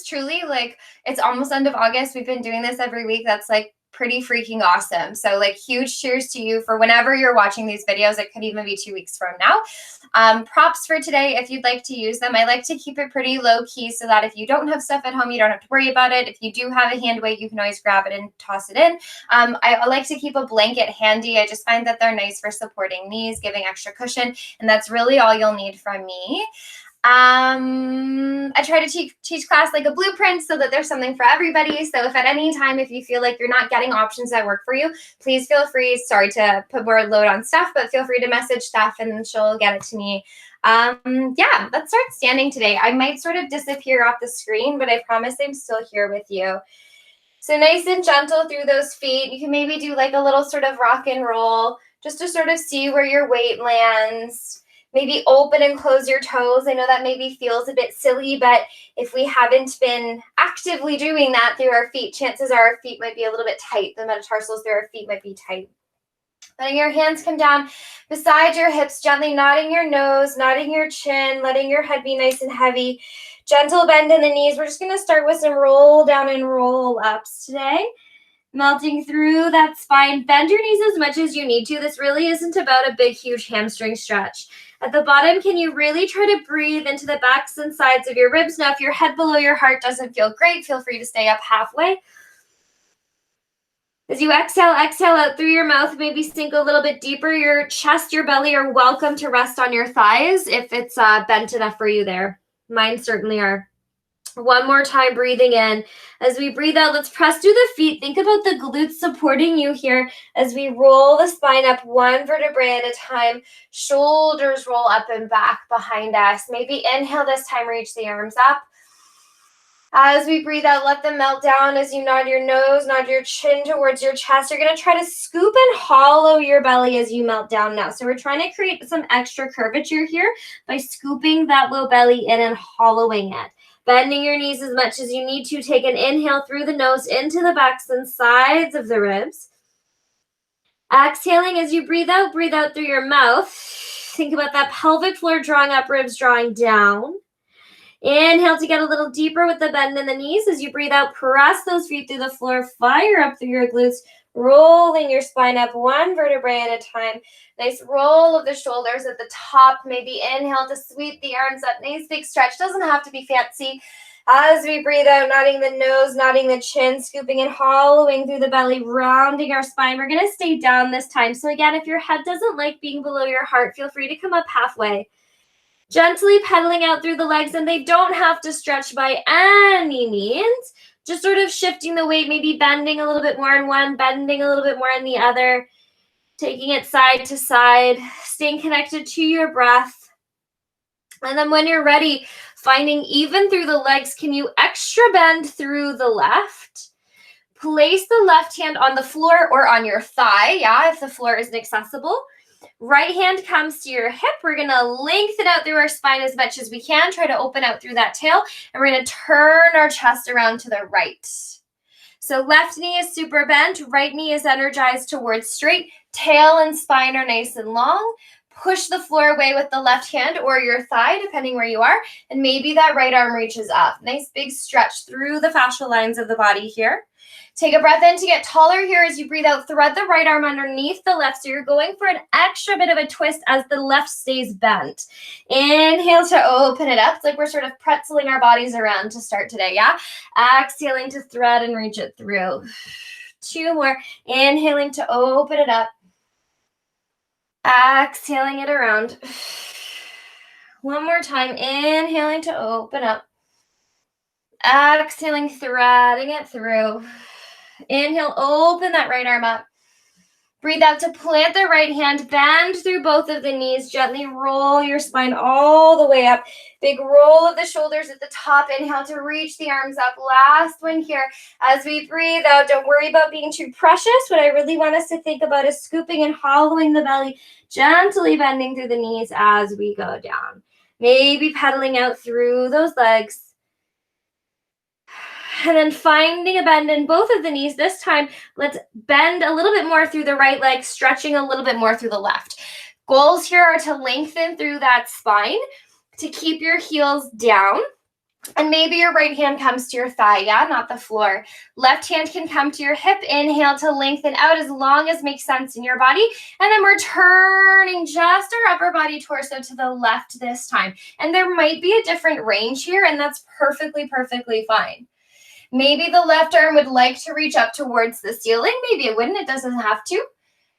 Truly, like, it's almost end of August. We've been doing this every week. That's like pretty freaking awesome. So like huge cheers to you for whenever you're watching these videos. It could even be 2 weeks from now. Props for today if you'd like to use them. I like to keep it pretty low key so that if you don't have stuff at home, you don't have to worry about it. If you do have a hand weight, you can always grab it and toss it in. I like to keep a blanket handy. I just find that they're nice for supporting knees, giving extra cushion, and that's really all you'll need from me. I try to teach class like a blueprint so that there's something for everybody. So if at any time, if you feel like you're not getting options that work for you, please feel free, sorry to put more load on Steph, but feel free to message Steph and she'll get it to me. Yeah, let's start standing today. I might sort of disappear off the screen, but I promise I'm still here with you. So nice and gentle through those feet. You can maybe do like a little sort of rock and roll just to sort of see where your weight lands. Maybe open and close your toes. I know that maybe feels a bit silly, but if we haven't been actively doing that through our feet, chances are our feet might be a little bit tight. The metatarsals through our feet might be tight. Letting your hands come down beside your hips, gently nodding your nose, nodding your chin, letting your head be nice and heavy. Gentle bend in the knees. We're just going to start with some roll down and roll ups today. Melting through that spine. Bend your knees as much as you need to. This really isn't about a big, huge hamstring stretch. At the bottom, can you really try to breathe into the backs and sides of your ribs? Now, if your head below your heart doesn't feel great, feel free to stay up halfway. As you exhale, exhale out through your mouth, maybe sink a little bit deeper. Your chest, your belly are welcome to rest on your thighs if it's bent enough for you there. Mine certainly are. One more time, breathing in. As we breathe out, let's press through the feet. Think about the glutes supporting you here as we roll the spine up one vertebrae at a time. Shoulders roll up and back behind us. Maybe inhale this time, reach the arms up. As we breathe out, let them melt down as you nod your nose, nod your chin towards your chest. You're going to try to scoop and hollow your belly as you melt down now. So we're trying to create some extra curvature here by scooping that low belly in and hollowing it. Bending your knees as much as you need to. Take an inhale through the nose into the backs and sides of the ribs. Exhaling as you breathe out through your mouth. Think about that pelvic floor drawing up, ribs drawing down. Inhale to get a little deeper with the bend in the knees. As you breathe out, press those feet through the floor, fire up through your glutes, rolling your spine up one vertebrae at a time. Nice roll of the shoulders at the top. Maybe inhale to sweep the arms up. Nice big stretch. Doesn't have to be fancy. As we breathe out, nodding the nose, nodding the chin, scooping and hollowing through the belly, rounding our spine. We're going to stay down this time. So again, if your head doesn't like being below your heart, feel free to come up halfway. Gently pedaling out through the legs, and they don't have to stretch by any means. Just sort of shifting the weight, maybe bending a little bit more in one, bending a little bit more in the other, taking it side to side, staying connected to your breath. And then when you're ready, finding even through the legs, can you extra bend through the left? Place the left hand on the floor or on your thigh, if the floor isn't accessible. Right hand comes to your hip. We're going to lengthen out through our spine as much as we can. Try to open out through that tail. And we're going to turn our chest around to the right. So left knee is super bent. Right knee is energized towards straight. Tail and spine are nice and long. Push the floor away with the left hand or your thigh, depending where you are. And maybe that right arm reaches up. Nice big stretch through the fascial lines of the body here. Take a breath in to get taller here. As you breathe out, thread the right arm underneath the left. So you're going for an extra bit of a twist as the left stays bent. Inhale to open it up. It's like we're sort of pretzeling our bodies around to start today, Exhaling to thread and reach it through. 2 more. Inhaling to open it up. Exhaling it around. 1 more time. Inhaling to open up. Exhaling, threading it through. Inhale, open that right arm up. Breathe out to plant the right hand, bend through both of the knees, gently roll your spine all the way up. Big roll of the shoulders at the top. Inhale to reach the arms up. Last one here. As we breathe out, don't worry about being too precious. What I really want us to think about is scooping and hollowing the belly, gently bending through the knees as we go down. Maybe pedaling out through those legs. And then finding a bend in both of the knees. This time, let's bend a little bit more through the right leg, stretching a little bit more through the left. Goals here are to lengthen through that spine, to keep your heels down, And maybe your right hand comes to your thigh, yeah, not the floor. Left hand can come to your hip. Inhale to lengthen out as long as makes sense in your body. And then we're turning just our upper body torso to the left this time. And there might be a different range here, and that's perfectly, perfectly fine. Maybe the left arm would like to reach up towards the ceiling. Maybe it wouldn't. It doesn't have to.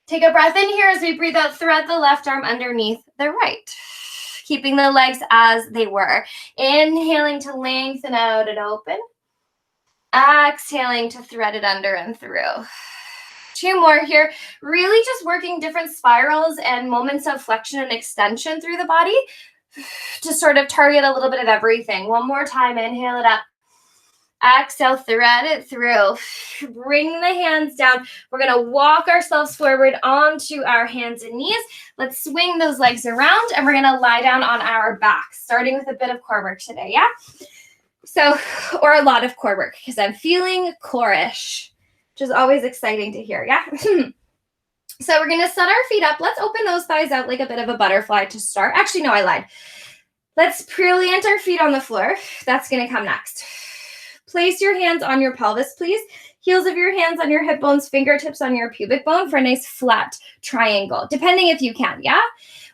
Take a breath in here as we breathe out. Thread the left arm underneath the right. Keeping the legs as they were. Inhaling to lengthen out and open. Exhaling to thread it under and through. 2 more here. Really just working different spirals and moments of flexion and extension through the body to sort of target a little bit of everything. 1 more time. Inhale it up. Exhale, thread it through. Bring the hands down. We're going to walk ourselves forward onto our hands and knees. Let's swing those legs around, and we're going to lie down on our backs, starting with a bit of core work today, yeah? So, or a lot of core work, because I'm feeling core-ish, which is always exciting to hear, yeah? So we're going to set our feet up. Let's open those thighs out like a bit of a butterfly to start. Actually, no, I lied. Let's plant our feet on the floor. That's going to come next. Place your hands on your pelvis, please. Heels of your hands on your hip bones, fingertips on your pubic bone for a nice flat triangle, depending if you can, yeah?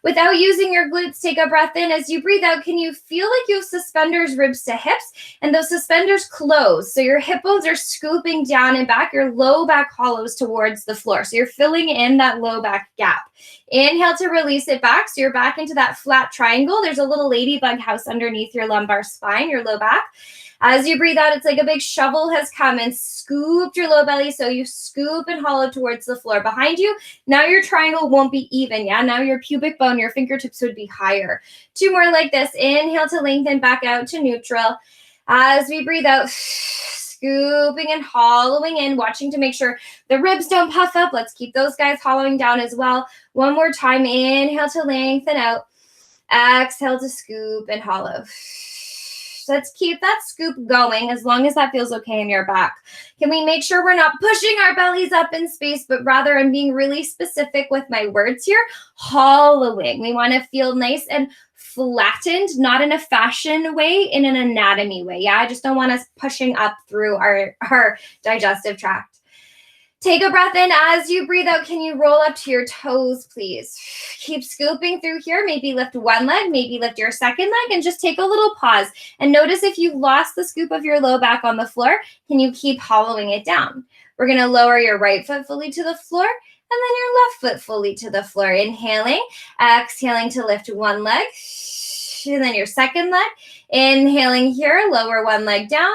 Without using your glutes, take a breath in. As you breathe out, can you feel like you have suspenders, ribs to hips, and those suspenders close? So your hip bones are scooping down and back, your low back hollows towards the floor. So you're filling in that low back gap. Inhale to release it back. So you're back into that flat triangle. There's a little ladybug house underneath your lumbar spine, your low back. As you breathe out, it's like a big shovel has come and scooped your low belly. So you scoop and hollow towards the floor behind you. Now your triangle won't be even. Yeah. Now your pubic bone, your fingertips would be higher. 2 more like this. Inhale to lengthen back out to neutral. As we breathe out, scooping and hollowing in, watching to make sure the ribs don't puff up. Let's keep those guys hollowing down as well. 1 more time. Inhale to lengthen out. Exhale to scoop and hollow. Let's keep that scoop going as long as that feels okay in your back. Can we make sure we're not pushing our bellies up in space, but rather I'm being really specific with my words here, hollowing. We want to feel nice and flattened, not in a fashion way, in an anatomy way. Yeah, I just don't want us pushing up through our digestive tract. Take a breath in. As you breathe out, can you roll up to your toes, please? Keep scooping through here. Maybe lift 1 leg, maybe lift your second leg, and just take a little pause. And notice if you've lost the scoop of your low back on the floor, can you keep hollowing it down? We're going to lower your right foot fully to the floor, and then your left foot fully to the floor. Inhaling, exhaling to lift 1 leg, and then your second leg. Inhaling here, lower 1 leg down.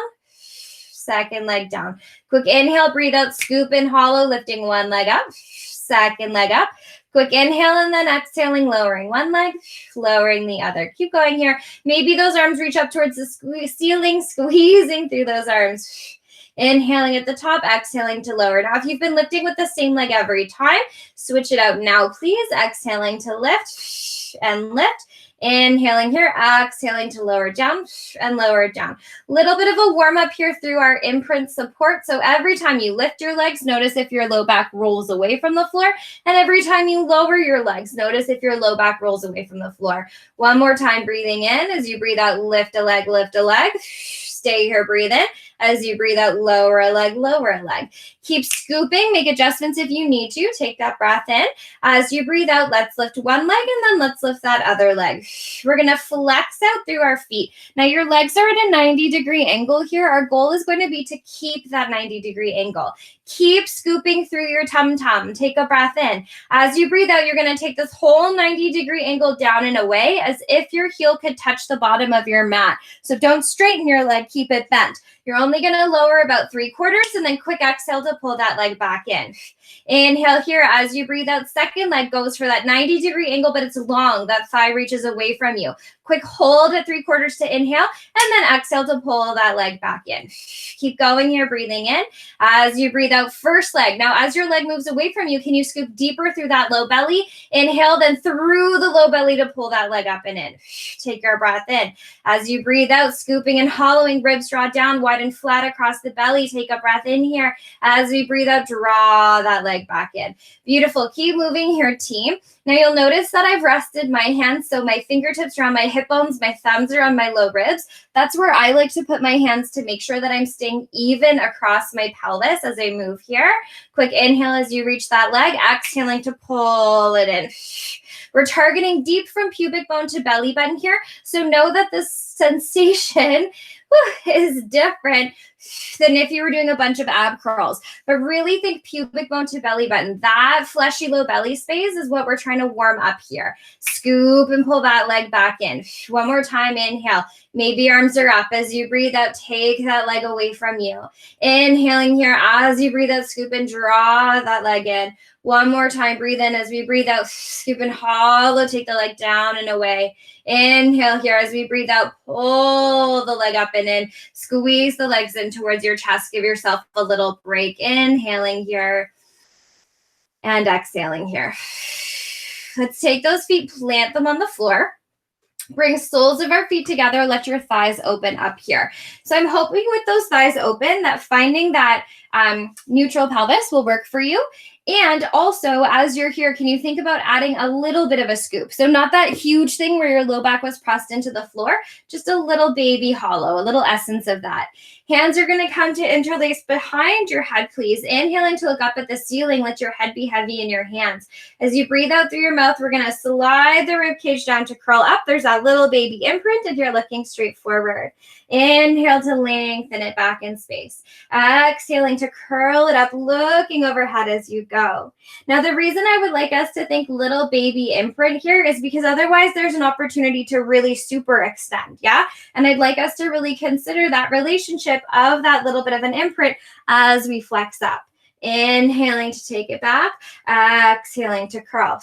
Second leg down. Quick inhale, breathe out, scoop and hollow, lifting 1 leg up, second leg up. Quick inhale and then exhaling, lowering 1 leg, lowering the other. Keep going here. Maybe those arms reach up towards the ceiling, squeezing through those arms. Inhaling at the top, exhaling to lower. Now, if you've been lifting with the same leg every time, switch it out now, please. Exhaling to lift and lift. Inhaling here, exhaling to lower down and lower down. Little bit of a warm up here through our imprint support. So every time you lift your legs, notice if your low back rolls away from the floor. And every time you lower your legs, notice if your low back rolls away from the floor. 1 more time, breathing in. As you breathe out, lift a leg, lift a leg. Stay here, breathe in. As you breathe out, lower a leg, lower a leg. Keep scooping, make adjustments if you need to. Take that breath in. As you breathe out, let's lift 1 leg and then let's lift that other leg. We're going to flex out through our feet. Now your legs are at a 90-degree angle here. Our goal is going to be to keep that 90-degree angle. Keep scooping through your tum-tum. Take a breath in. As you breathe out, you're going to take this whole 90-degree angle down and away as if your heel could touch the bottom of your mat. So don't straighten your leg, keep it bent. You're only going to lower about 3/4 and then quick exhale to pull that leg back in. Inhale here. As you breathe out, second leg goes for that 90-degree angle, but it's long. That thigh reaches away from you. Quick hold at 3/4 to inhale and then exhale to pull that leg back in. Keep going here, breathing in. As you breathe out, first leg. Now, as your leg moves away from you, can you scoop deeper through that low belly? Inhale, then through the low belly to pull that leg up and in. Take your breath in. As you breathe out, scooping and hollowing, ribs draw down, wide and flat across the belly. Take a breath in here. As we breathe out, draw that leg back in. Beautiful. Keep moving here, team. Now you'll notice that I've rested my hands, so my fingertips are on my hip bones, my thumbs are on my low ribs. That's where I like to put my hands to make sure that I'm staying even across my pelvis as I move here. Quick inhale as you reach that leg, exhaling to pull it in. We're targeting deep from pubic bone to belly button here. So know that this sensation is different than if you were doing a bunch of ab curls. But really think pubic bone to belly button. That fleshy low belly space is what we're trying to warm up here. Scoop and pull that leg back in. One more time, inhale. Maybe arms are up. As you breathe out, take that leg away from you. Inhaling here as you breathe out, scoop and draw that leg in. One more time, breathe in as we breathe out, scoop and hollow, take the leg down and away. Inhale here as we breathe out, pull the leg up and in, squeeze the legs in towards your chest, give yourself a little break. Inhaling here and exhaling here. Let's take those feet, plant them on the floor. Bring soles of our feet together. Let your thighs open up here. So I'm hoping with those thighs open that finding that neutral pelvis will work for you. And also, as you're here, can you think about adding a little bit of a scoop? So not that huge thing where your low back was pressed into the floor, just a little baby hollow, a little essence of that. Hands are going to come to interlace behind your head, please. Inhaling to look up at the ceiling. Let your head be heavy in your hands. As you breathe out through your mouth, we're going to slide the rib cage down to curl up. There's that little baby imprint and you're looking straight forward. Inhale to lengthen it back in space. Exhaling to curl it up, looking overhead as you go. Now, the reason I would like us to think little baby imprint here is because otherwise there's an opportunity to really super extend, yeah? And I'd like us to really consider that relationship of that little bit of an imprint as we flex up. Inhaling to take it back, exhaling to curl.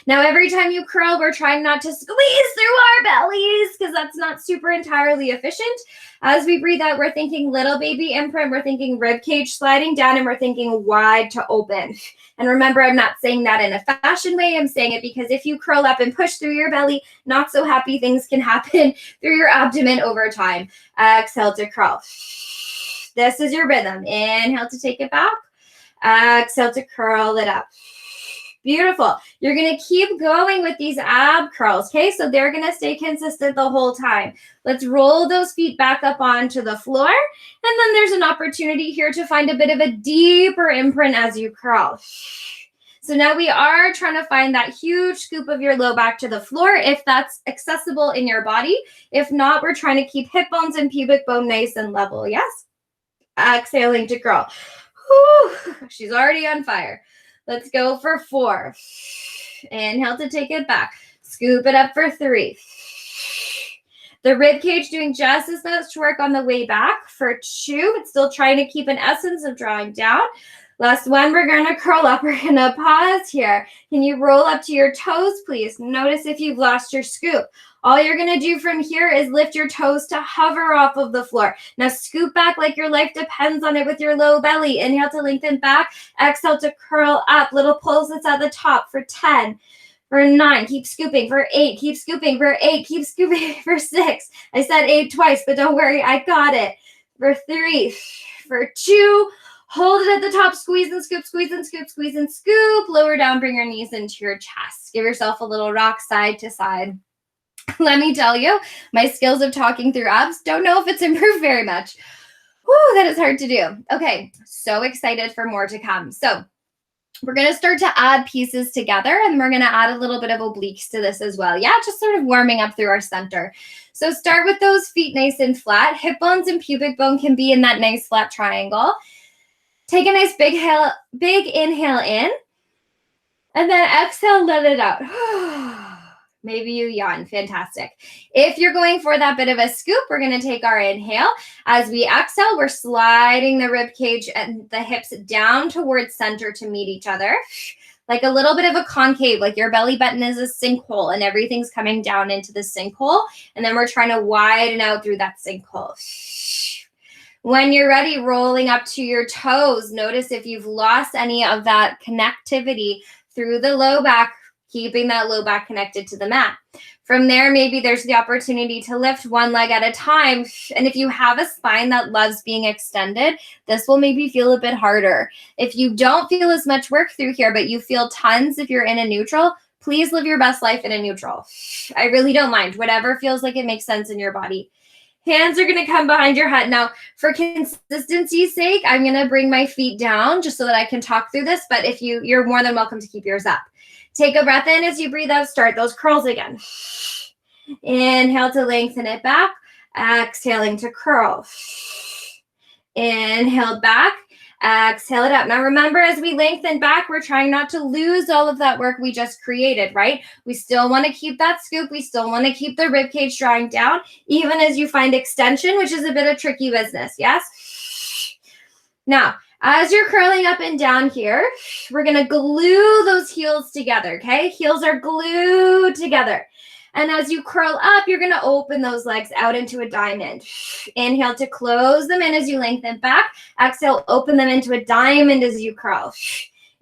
Now, every time you curl, we're trying not to squeeze through our bellies because that's not super entirely efficient. As we breathe out, we're thinking little baby imprint, we're thinking rib cage sliding down, and we're thinking wide to open. And remember, I'm not saying that in a fashion way. I'm saying it because if you curl up and push through your belly, not so happy things can happen through your abdomen over time. Exhale to curl. This is your rhythm. Inhale to take it back. Exhale to curl it up. Beautiful. You're going to keep going with these ab curls, okay? So they're going to stay consistent the whole time. Let's roll those feet back up onto the floor. And then there's an opportunity here to find a bit of a deeper imprint as you curl. So now we are trying to find that huge scoop of your low back to the floor if that's accessible in your body. If not, we're trying to keep hip bones and pubic bone nice and level, yes? Exhaling to curl. Whew, she's already on fire. Let's go for 4. Inhale to take it back. Scoop it up for 3. The rib cage doing just as much work on the way back for 2. It's still trying to keep an essence of drawing down. Last one, we're going to curl up. We're going to pause here. Can you roll up to your toes, please? Notice if you've lost your scoop. All you're going to do from here is lift your toes to hover off of the floor. Now scoop back like your life depends on it with your low belly. Inhale to lengthen back. Exhale to curl up. Little pulse that's at the top for 10. For 9, keep scooping. For 8, keep scooping. For 8, keep scooping. For 6, I said 8 twice, but don't worry, I got it. For 3, for 2, hold it at the top, squeeze and scoop, squeeze and scoop, squeeze and scoop. Lower down, bring your knees into your chest. Give yourself a little rock side to side. Let me tell you, my skills of talking through abs, don't know if it's improved very much. Whew, that is hard to do. Okay, so excited for more to come. So we're going to start to add pieces together, and we're going to add a little bit of obliques to this as well. Yeah, just sort of warming up through our center. So start with those feet nice and flat. Hip bones and pubic bone can be in that nice flat triangle. Take a nice big inhale in, and then exhale, let it out. Maybe you yawn. Fantastic. If you're going for that bit of a scoop, we're going to take our inhale. As we exhale, we're sliding the rib cage and the hips down towards center to meet each other. Like a little bit of a concave, like your belly button is a sinkhole and everything's coming down into the sinkhole. And then we're trying to widen out through that sinkhole. When you're ready, rolling up to your toes. Notice if you've lost any of that connectivity through the low back, keeping that low back connected to the mat. From there, maybe there's the opportunity to lift one leg at a time. And if you have a spine that loves being extended, this will maybe feel a bit harder. If you don't feel as much work through here, but you feel tons if you're in a neutral, Please live your best life in a neutral. I really don't mind. Whatever feels like it makes sense in your body. Hands are going to come behind your head. Now, for consistency's sake, I'm going to bring my feet down just so that I can talk through this. But if you're more than welcome to keep yours up. Take a breath in as you breathe out. Start those curls again. Inhale to lengthen it back. Exhaling to curl. Inhale back. Exhale it up. Now remember, as we lengthen back, we're trying not to lose all of that work we just created, right? We still want to keep that scoop. We still want to keep the rib cage drawing down, even as you find extension, which is a bit of tricky business, yes? Now, as you're curling up and down here, we're going to glue those heels together, okay? Heels are glued together. And as you curl up, you're going to open those legs out into a diamond. Inhale to close them in as you lengthen back. Exhale, open them into a diamond as you curl.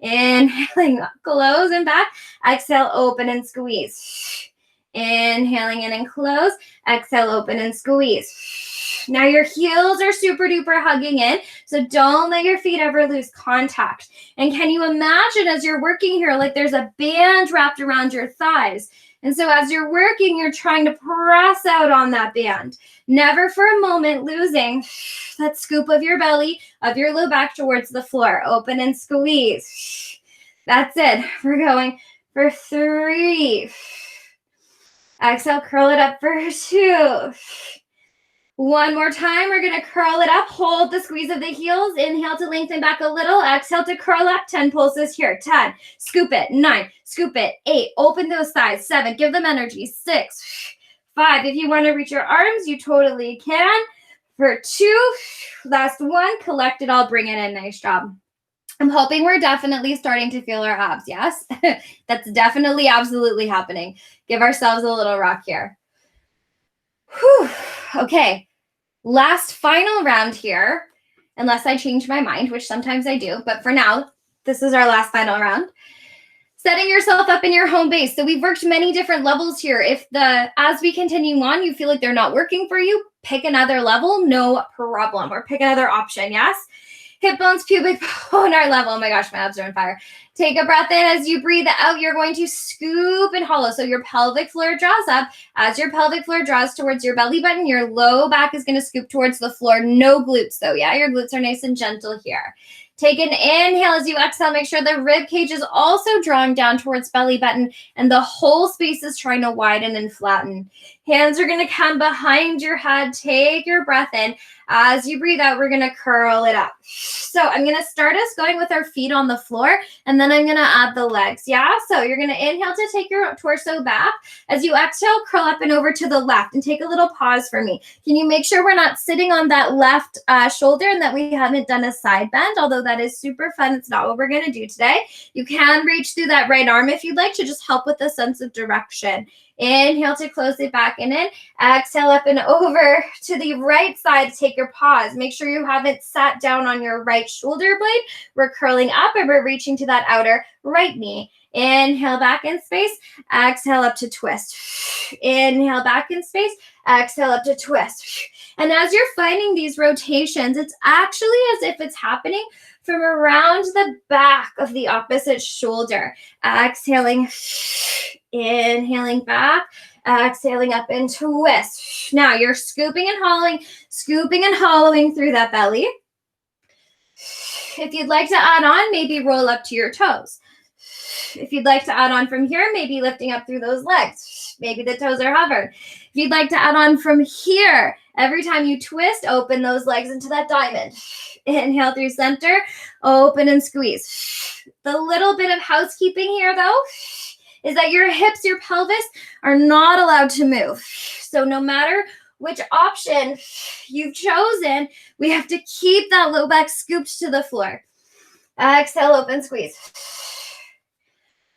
Inhaling, close and back. Exhale, open and squeeze. Inhaling in and close. Exhale, open and squeeze. Now your heels are super duper hugging in, so don't let your feet ever lose contact. And can you imagine as you're working here, like there's a band wrapped around your thighs? And so as you're working, you're trying to press out on that band. Never for a moment losing that scoop of your belly, of your low back towards the floor. Open and squeeze. That's it. We're going for 3. Exhale, curl it up for 2. One more time. We're going to curl it up. Hold the squeeze of the heels. Inhale to lengthen back a little. Exhale to curl up. 10 pulses here. 10. Scoop it. 9. Scoop it. 8. Open those thighs. 7. Give them energy. 6. 5. If you want to reach your arms, you totally can. For 2. Last 1. Collect it all. Bring it in. Nice job. I'm hoping we're definitely starting to feel our abs. Yes? That's definitely absolutely happening. Give ourselves a little rock here. Whew. Okay, last final round here, unless I change my mind, which sometimes I do, but for now, this is our last final round. Setting yourself up in your home base. So we've worked many different levels here. As we continue on, you feel like they're not working for you, pick another level, no problem, or pick another option, yes? Hip bones, pubic bone are level. Oh my gosh, my abs are on fire. Take a breath in. As you breathe out, you're going to scoop and hollow. So your pelvic floor draws up. As your pelvic floor draws towards your belly button, your low back is going to scoop towards the floor. No glutes though, yeah? Your glutes are nice and gentle here. Take an inhale as you exhale. Make sure the rib cage is also drawing down towards belly button and the whole space is trying to widen and flatten. Hands are going to come behind your head. Take your breath in. As you breathe out, we're going to curl it up. So I'm going to start us going with our feet on the floor, and then I'm going to add the legs. Yeah. So you're going to inhale to take your torso back. As you exhale, curl up and over to the left and take a little pause for me. Can you make sure we're not sitting on that left shoulder and that we haven't done a side bend? Although that is super fun. It's not what we're going to do today. You can reach through that right arm if you'd like to just help with a sense of direction. Inhale to close it back and in. Exhale up and over to the right side. Take your pause. Make sure you haven't sat down on your right shoulder blade. We're curling up and we're reaching to that outer right knee. Inhale back in space. Exhale up to twist. Inhale back in space. Exhale up to twist. And as you're finding these rotations, it's actually as if it's happening from around the back of the opposite shoulder. Exhaling, inhaling back, exhaling up and twist. Now you're scooping and hollowing through that belly. If you'd like to add on, maybe roll up to your toes. If you'd like to add on from here, maybe lifting up through those legs. Maybe the toes are hovered. If you'd like to add on from here, every time you twist, open those legs into that diamond. Inhale through center, open and squeeze. The little bit of housekeeping here, though, is that your hips, your pelvis are not allowed to move. So no matter which option you've chosen, we have to keep that low back scooped to the floor. Exhale, open, squeeze.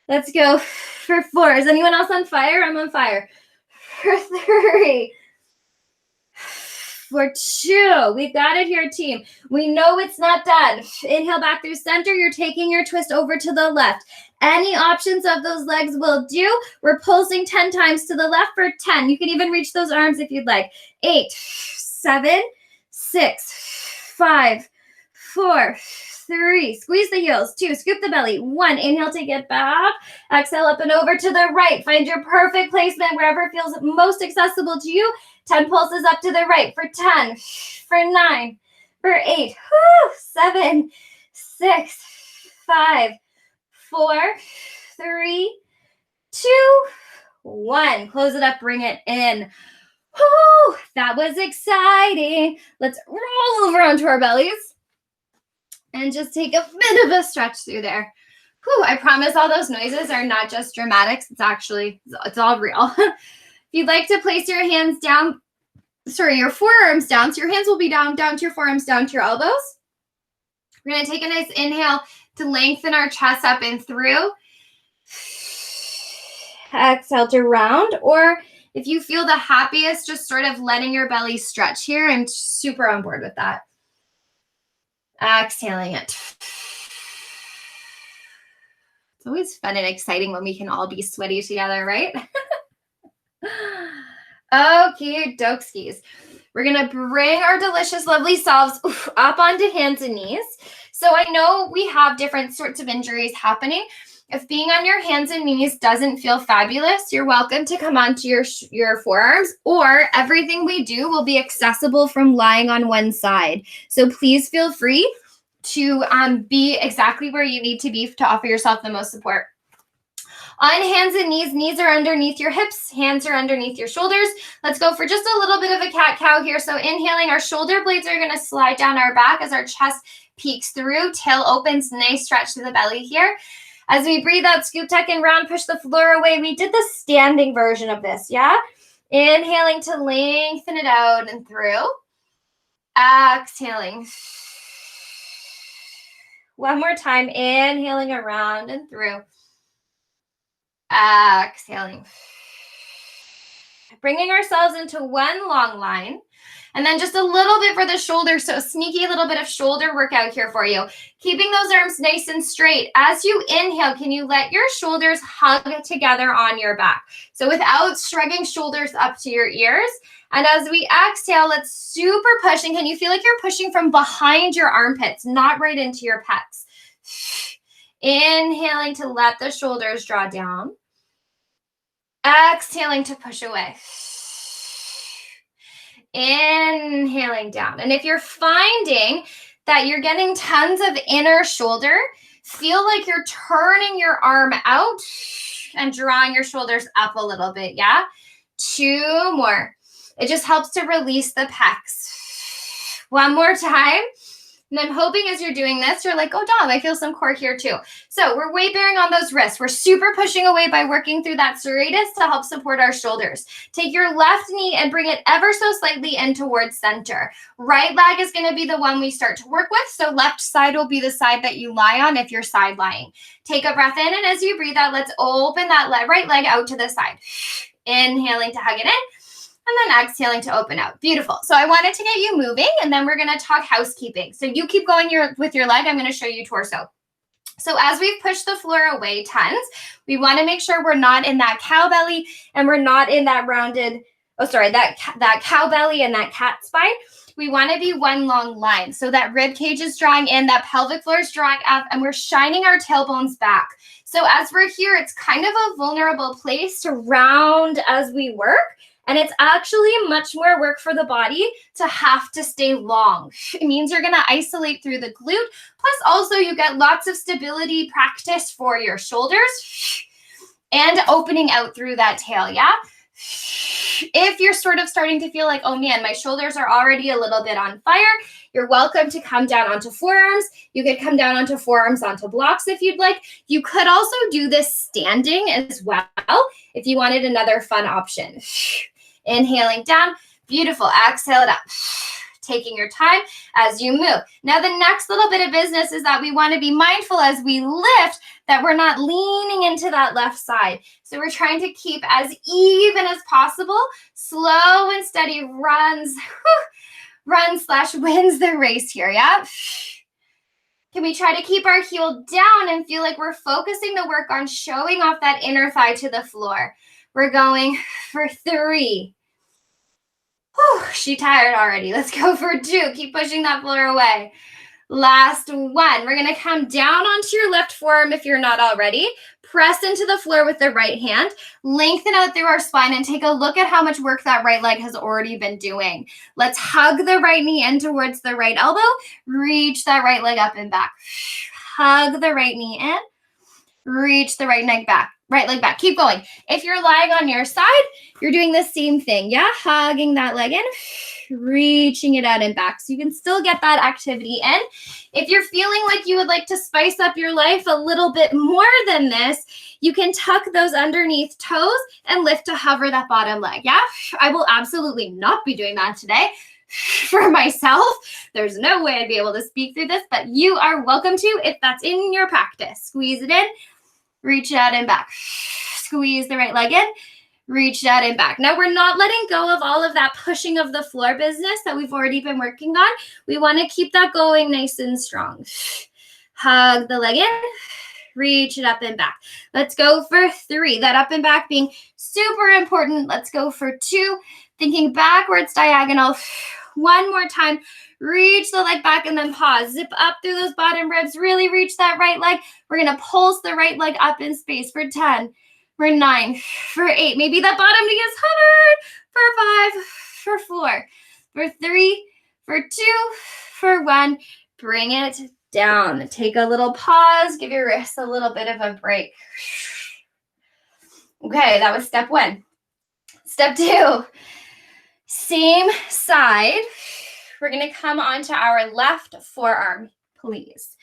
Let's go for 4. Is anyone else on fire? I'm on fire. For 3. For 2. We've got it here, team. We know it's not done. Inhale back through center. You're taking your twist over to the left. Any options of those legs will do. We're pulsing 10 times to the left for 10. You can even reach those arms if you'd like. 8, 7, 6, 5, 4, 3, squeeze the heels. 2, scoop the belly. 1, inhale, take it back. Exhale, up and over to the right. Find your perfect placement wherever feels most accessible to you. 10 pulses up to the right for 10, for 9, for 8, 7, 6, 5, 4, 3, 2, 1. Close it up, bring it in. Whew, that was exciting. Let's roll over onto our bellies and just take a bit of a stretch through there. Whew, I promise all those noises are not just dramatics. It's all real. If you'd like to place your hands down, your forearms down, so your hands will be down to your forearms, down to your elbows. We're going to take a nice inhale to lengthen our chest up and through. Exhale to round, or if you feel the happiest, just sort of letting your belly stretch here. I'm super on board with that. Exhaling it. It's always fun and exciting when we can all be sweaty together, right? Okay, dokeskis. We're going to bring our delicious, lovely selves up onto hands and knees. So I know we have different sorts of injuries happening. If being on your hands and knees doesn't feel fabulous, you're welcome to come onto your forearms, or everything we do will be accessible from lying on one side. So please feel free to be exactly where you need to be to offer yourself the most support. On hands and knees are underneath your hips, hands are underneath your shoulders. Let's go for just a little bit of a cat-cow here. So inhaling, our shoulder blades are going to slide down our back as our chest peeks through, tail opens, nice stretch to the belly here. As we breathe out, scoop, tuck, and round, push the floor away. We did the standing version of this, yeah? Inhaling to lengthen it out and through. Exhaling. One more time, inhaling around and through. Exhaling. Bringing ourselves into one long line. And then just a little bit for the shoulders. So sneaky little bit of shoulder workout here for you. Keeping those arms nice and straight. As you inhale, can you let your shoulders hug together on your back? So without shrugging shoulders up to your ears. And as we exhale, let's super push. And can you feel like you're pushing from behind your armpits, not right into your pecs? Inhaling to let the shoulders draw down. Exhaling to push away. Inhaling down. And if you're finding that you're getting tons of inner shoulder, feel like you're turning your arm out and drawing your shoulders up a little bit, yeah? 2 more. It just helps to release the pecs. 1 more time. And I'm hoping as you're doing this, you're like, oh, Dom, I feel some core here too. So we're weight bearing on those wrists. We're super pushing away by working through that serratus to help support our shoulders. Take your left knee and bring it ever so slightly in towards center. Right leg is going to be the one we start to work with. So left side will be the side that you lie on if you're side lying. Take a breath in, and as you breathe out, let's open that right leg out to the side. Inhaling to hug it in. And then exhaling to open out. Beautiful. So I wanted to get you moving, and then we're going to talk housekeeping. So you keep going with your leg. I'm going to show you torso. So as we've pushed the floor away tons, we want to make sure we're not in that cow belly and we're not in that rounded, that cow belly and that cat spine. We want to be one long line. So that rib cage is drawing in, that pelvic floor is drawing up, and we're shining our tailbones back. So as we're here, it's kind of a vulnerable place to round as we work. And it's actually much more work for the body to have to stay long. It means you're going to isolate through the glute. Plus also you get lots of stability practice for your shoulders and opening out through that tail, yeah? If you're sort of starting to feel like, oh man, my shoulders are already a little bit on fire, you're welcome to come down onto forearms. You could come down onto forearms onto blocks if you'd like. You could also do this standing as well if you wanted another fun option. Inhaling down. Beautiful. Exhale it up. Taking your time as you move. Now, the next little bit of business is that we want to be mindful as we lift that we're not leaning into that left side. So we're trying to keep as even as possible. Slow and steady runs / wins the race here, yeah? Can we try to keep our heel down and feel like we're focusing the work on showing off that inner thigh to the floor? We're going for 3. Whew, she tired already. Let's go for 2. Keep pushing that floor away. Last one. We're going to come down onto your left forearm if you're not already. Press into the floor with the right hand. Lengthen out through our spine and take a look at how much work that right leg has already been doing. Let's hug the right knee in towards the right elbow. Reach that right leg up and back. Hug the right knee in. Reach the right leg back. Keep going. If you're lying on your side, you're doing the same thing. Yeah, hugging that leg in, reaching it out and back. So you can still get that activity in. If you're feeling like you would like to spice up your life a little bit more than this, you can tuck those underneath toes and lift to hover that bottom leg. Yeah, I will absolutely not be doing that today. For myself, there's no way I'd be able to speak through this, but you are welcome to if that's in your practice. Squeeze it in. Reach it out and back. Squeeze the right leg in. Reach it out and back. Now we're not letting go of all of that pushing of the floor business that we've already been working on. We want to keep that going nice and strong. Hug the leg in. Reach it up and back. Let's go for 3. That up and back being super important. Let's go for 2. Thinking backwards diagonal. 1 more time. Reach the leg back and then pause. Zip up through those bottom ribs. Really reach that right leg. We're going to pulse the right leg up in space for 10, for 9, for 8. Maybe that bottom knee is hovered. For 5, for 4, for 3, for 2, for 1. Bring it down. Take a little pause. Give your wrists a little bit of a break. Okay, that was step 1. Step 2, same side. We're going to come onto our left forearm, please.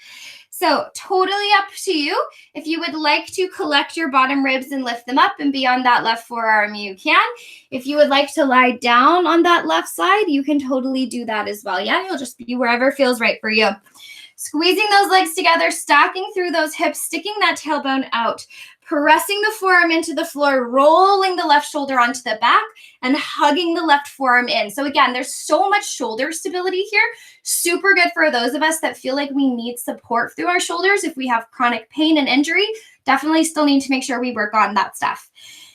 So totally up to you. If you would like to collect your bottom ribs and lift them up and be on that left forearm, you can. If you would like to lie down on that left side, you can totally do that as well. Yeah, you'll just be wherever feels right for you. Squeezing those legs together, stacking through those hips, sticking that tailbone out, pressing the forearm into the floor, rolling the left shoulder onto the back, and hugging the left forearm in. So again, there's so much shoulder stability here. Super good for those of us that feel like we need support through our shoulders. If we have chronic pain and injury, definitely still need to make sure we work on that stuff.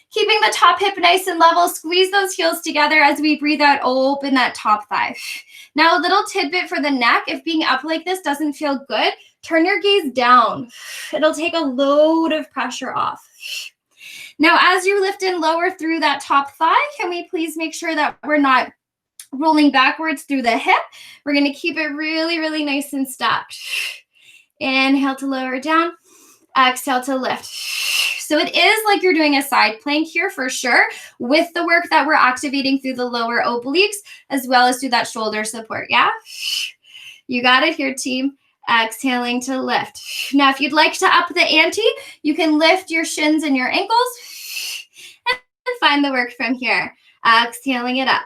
Keeping the top hip nice and level, squeeze those heels together as we breathe out, open that top thigh. Now a little tidbit for the neck, if being up like this doesn't feel good, turn your gaze down. It'll take a load of pressure off. Now as you lift and lower through that top thigh, can we please make sure that we're not rolling backwards through the hip? We're going to keep it really, really nice and stacked. Inhale to lower down. Exhale to lift. So it is like you're doing a side plank here for sure, with the work that we're activating through the lower obliques as well as through that shoulder support. Yeah? You got it here, team. Exhaling to lift. Now, if you'd like to up the ante, you can lift your shins and your ankles and find the work from here. Exhaling it up.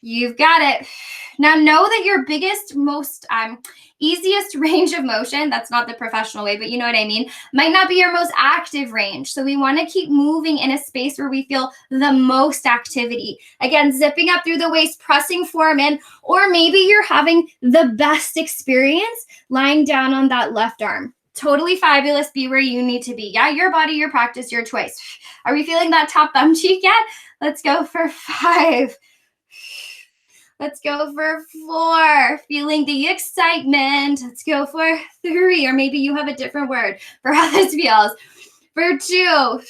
You've got it. Now, know that your biggest, most easiest range of motion, that's not the professional way, but you know what I mean, might not be your most active range. So we want to keep moving in a space where we feel the most activity. Again, zipping up through the waist, pressing forearm in, or maybe you're having the best experience lying down on that left arm. Totally fabulous. Be where you need to be. Yeah, your body, your practice, your choice. Are we feeling that top thumb cheek yet? Let's go for 5. Let's go for 4. Feeling the excitement. Let's go for 3. Or maybe you have a different word for how this feels. For 2.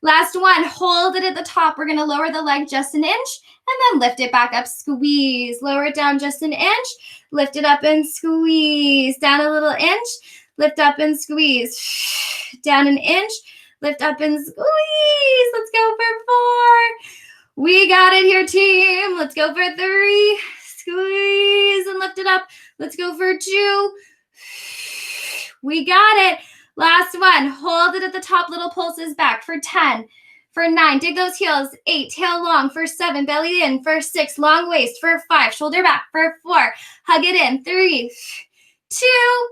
Last one. Hold it at the top. We're going to lower the leg just an inch and then lift it back up. Squeeze. Lower it down just an inch. Lift it up and squeeze. Down a little inch. Lift up and squeeze. Down an inch. Lift up and squeeze. Let's go for 4. We got it here, team. Let's go for 3. Squeeze and lift it up. Let's go for 2. We got it. Last one. Hold it at the top. Little pulses back for 10. For 9. Dig those heels. 8. Tail long. For 7. Belly in. For 6. Long waist. For 5. Shoulder back. For 4. Hug it in. 3, 2,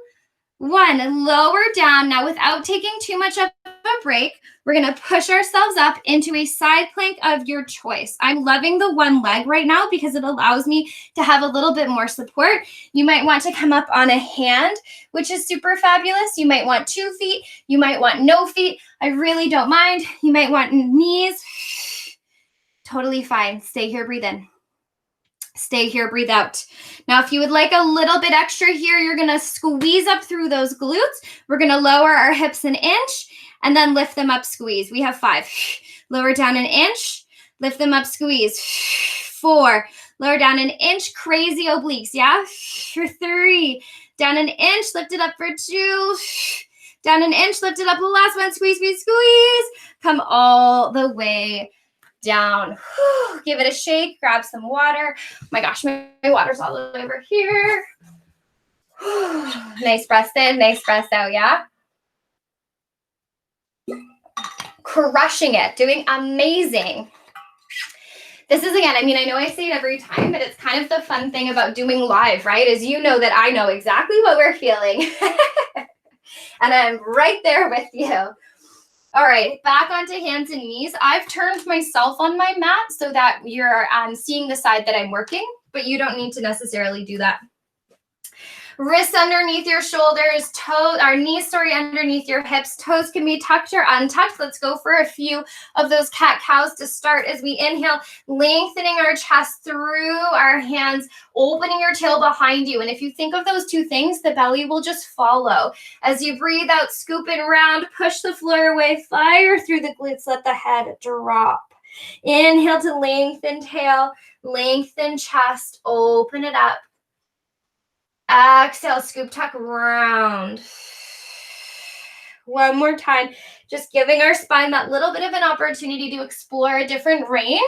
1. Lower down. Now, without taking too much of a break, we're going to push ourselves up into a side plank of your choice. I'm loving the one leg right now because it allows me to have a little bit more support. You might want to come up on a hand, which is super fabulous. You might want 2 feet. You might want no feet. I really don't mind. You might want knees. Totally fine. Stay here. Breathe in. Stay here, breathe out. Now, if you would like a little bit extra here, you're gonna squeeze up through those glutes. We're gonna lower our hips an inch and then lift them up, squeeze. We have 5. Lower down an inch, lift them up, squeeze. 4, lower down an inch, crazy obliques, yeah? For 3, down an inch, lift it up for 2, down an inch, lift it up, the last one, squeeze, squeeze, squeeze. Come all the way down. Whew. Give it a shake, grab some water. Oh my gosh, my water's all the way over here. Whew. Nice breath in, nice breath out, yeah? Crushing it, doing amazing. This is, again, I mean, I know I say it every time, but it's kind of the fun thing about doing live, right? Is you know that I know exactly what we're feeling. And I'm right there with you. All right, back onto hands and knees. I've turned myself on my mat so that you're seeing the side that I'm working, but you don't need to necessarily do that. Wrists underneath your shoulders, knees underneath your hips. Toes can be tucked or untucked. Let's go for a few of those cat-cows to start as we inhale, lengthening our chest through our hands, opening your tail behind you. And if you think of those two things, the belly will just follow. As you breathe out, scoop it around, push the floor away, fire through the glutes, let the head drop. Inhale to lengthen tail, lengthen chest, open it up. Exhale, scoop, tuck, round. One more time, just giving our spine that little bit of an opportunity to explore a different range